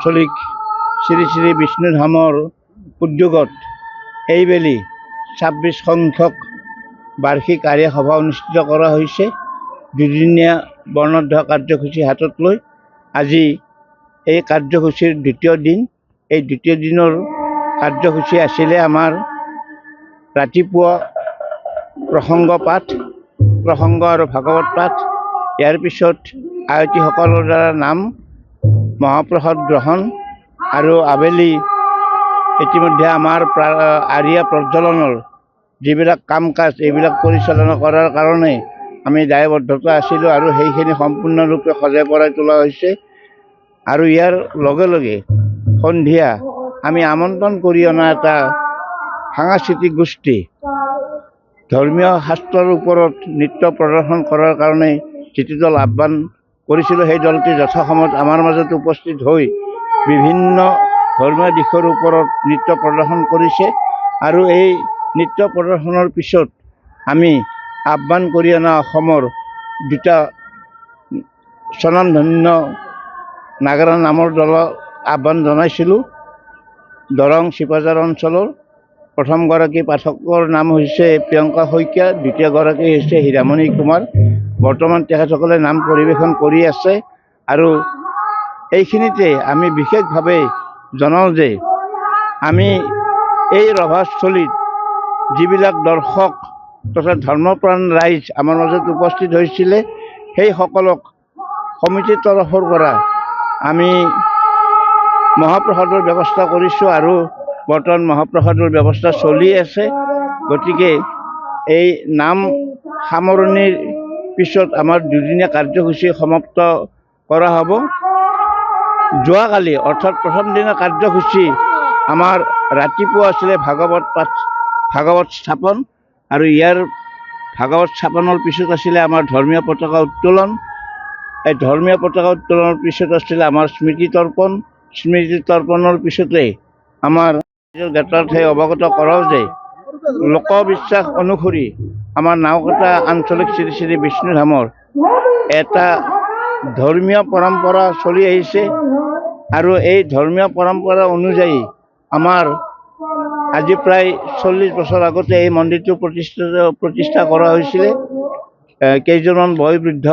আঞ্চলিক শ্ৰী শ্ৰী বিষ্ণুধামৰ উদ্যোগত এইবেলি 26 সংখ্যক বাৰ্ষিক আৰ্য সভা অনুষ্ঠিত কৰা হৈছে। দুদিনীয়া বৰ্ণাঢ্য কাৰ্যসূচী হাতত লৈ আজি এই কাৰ্যসূচীৰ দ্বিতীয় দিন। এই দ্বিতীয় দিনৰ কাৰ্যসূচী আছিলে আমাৰ ৰাতিপুৱা প্ৰসংগ আৰু ভাগৱত পাঠ। ইয়াৰ পিছত আয়তীসকলৰ দ্বাৰা নাম, মহাপ্ৰসাদ গ্ৰহণ আৰু আবেলি ইতিমধ্যে আমাৰ আৰিয়া প্ৰজ্বলনৰ যিবিলাক কাম কাজ এইবিলাক পৰিচালনা কৰাৰ কাৰণে আমি দায়বদ্ধতা আছিলোঁ আৰু সেইখিনি সম্পূৰ্ণৰূপে সজাই পৰাই তোলা হৈছে। আৰু ইয়াৰ লগে লগে সন্ধিয়া আমি আমন্ত্ৰণ কৰি অনা এটা সাংস্কৃতিক গোষ্ঠী ধৰ্মীয় শাস্ত্ৰৰ ওপৰত নৃত্য প্ৰদৰ্শন কৰাৰ কাৰণে যিটো দল আহ্বান কৰিছিলোঁ, সেই দলটি যথাসময়ত আমাৰ মাজত উপস্থিত হৈ বিভিন্ন ধৰ্মীয় দিশৰ ওপৰত নৃত্য প্ৰদৰ্শন কৰিছে। আৰু এই নৃত্য প্ৰদৰ্শনৰ পিছত আমি আহ্বান কৰি অনা অসমৰ দুটা স্বনামধন্য নাগাৰা নামৰ দলক আহ্বান জনাইছিলোঁ। দৰং চিপাঝাৰ অঞ্চলৰ প্ৰথমগৰাকী পাঠকৰ নাম হৈছে প্ৰিয়ংকা শইকীয়া, দ্বিতীয়গৰাকী হৈছে হীৰামণি কুমাৰ। বৰ্তমান তেখেতসকলে নাম পৰিৱেশন কৰি আছে। আৰু এইখিনিতে আমি বিশেষভাৱে জনাওঁ যে আমি এই ৰভাস্থলীত যিবিলাক দৰ্শক তথা ধৰ্মপ্ৰাণ ৰাইজ আমাৰ মাজত উপস্থিত হৈছিলে, সেইসকলক সমিতিৰ তৰফৰ পৰা আমি মহাপ্ৰসাদৰ ব্যৱস্থা কৰিছোঁ আৰু বৰ্তমান মহাপ্ৰসাদৰ ব্যৱস্থা চলি আছে। গতিকে এই নাম সামৰণিৰ পিছত আমাৰ দুদিনীয়া কাৰ্যসূচী সমাপ্ত কৰা হ'ব। যোৱাকালি অৰ্থাৎ প্ৰথম দিনৰ কাৰ্যসূচী আমাৰ ৰাতিপুৱা আছিলে ভাগৱত স্থাপন, আৰু ইয়াৰ ভাগৱত স্থাপনৰ পিছত আছিলে আমাৰ ধৰ্মীয় পতাকা উত্তোলন। এই ধৰ্মীয় পতাকা উত্তোলনৰ পিছত আছিলে আমাৰ স্মৃতি তৰ্পণৰ পিছতে আমাৰ জ্ঞাতাৰ্থে অৱগত কৰাও যে লোকবিশ্বাস অনুসৰি আমাৰ নাওকাটা আঞ্চলিক শ্ৰী শ্ৰী বিষ্ণুধামৰ এটা ধৰ্মীয় পৰম্পৰা চলি আহিছে। আৰু এই ধৰ্মীয় পৰম্পৰা অনুযায়ী আমাৰ আজি প্ৰায় 40 বছৰ আগতে এই মন্দিৰটো প্ৰতিষ্ঠা কৰা হৈছিলে। কেইজনমান বয়োবৃদ্ধ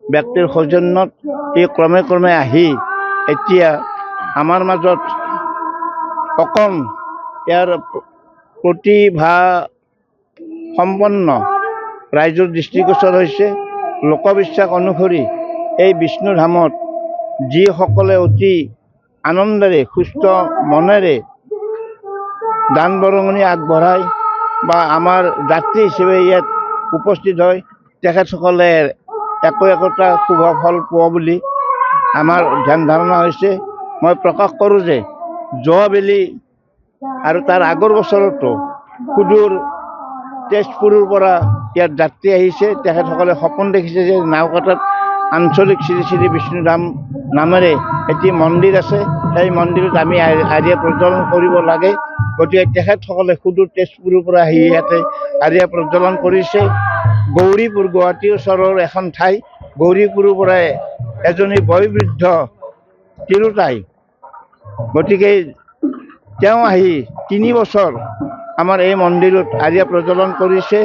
ব্যক্তিৰ সৌজন্যত এই ক্ৰমে আহি এতিয়া আমাৰ মাজত অকণ ইয়াৰ প্ৰতিভা সম্পন্ন ৰাইজৰ দৃষ্টিগোচৰ হৈছে। লোকবিশ্বাস অনুসৰি এই বিষ্ণুধামত যিসকলে অতি আনন্দেৰে সুস্থ মনেৰে দান বৰঙণি আগবঢ়ায় বা আমাৰ যাত্ৰী হিচাপে ইয়াত উপস্থিত হয়, তেখেতসকলে একোটা শুভ ফল পোৱা বুলি আমাৰ ধ্যান ধাৰণা হৈছে। মই প্ৰকাশ কৰোঁ যে যোৱাবেলি আৰু তাৰ আগৰ বছৰতো সুদূৰ তেজপুৰৰ পৰা ইয়াত যাত্ৰী আহিছে। তেখেতসকলে সপোন দেখিছে যে নাওকাটাত আঞ্চলিক শ্ৰী শ্ৰী বিষ্ণুধাম নামেৰে এটি মন্দিৰ আছে, সেই মন্দিৰত আমি আৰ্য প্ৰজ্বলন কৰিব লাগে। গতিকে তেখেতসকলে সুদূৰ তেজপুৰৰ পৰা আহি ইয়াতে আৰ্য প্ৰজ্বলন কৰিছে। গৌৰীপুৰ, গুৱাহাটীৰ ওচৰৰ এখন ঠাই, গৌৰীপুৰৰ পৰা এজনী বয়োবৃদ্ধ তিৰোতাই, গতিকে তেওঁ আহি 3 বছৰ আমাৰ এই মন্দিৰত আৰ্য প্ৰজ্বলন কৰিছে।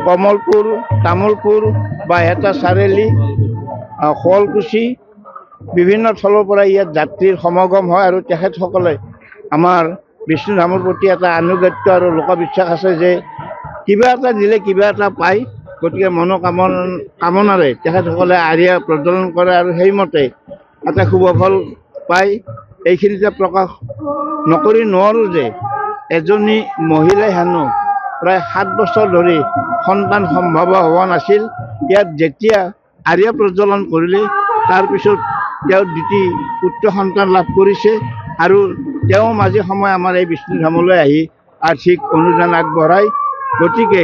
কমলপুৰ, তামোলপুৰ, বাইহাটা চাৰিআলি, শুৱালকুছি বিভিন্ন থলৰ পৰা ইয়াত যাত্ৰীৰ সমাগম হয়। আৰু তেখেতসকলে আমাৰ বিষ্ণুধামৰ প্ৰতি এটা আনুগত্য আৰু লোকবিশ্বাস আছে যে কিবা এটা দিলে কিবা এটা পায়। গতিকে কামনাৰে তেখেতসকলে আৰ্য প্ৰজ্বলন কৰে আৰু সেইমতে এটা শুভ ফল পায়। এইখিনিতে প্ৰকাশ নকৰি নোৱাৰোঁ যে এজনী মহিলাই হেনো প্ৰায় 7 বছৰ ধৰি সন্তান সম্ভৱ হোৱা নাছিল। ইয়াত যেতিয়া আৰ্য প্ৰজ্বলন কৰিলে তাৰপিছত তেওঁ 2টি পুত্ৰ সন্তান লাভ কৰিছে। আৰু তেওঁ মাজে সময়ে আমাৰ এই বিষ্ণুধামলৈ আহি আৰ্থিক অনুদান আগবঢ়ায়। গতিকে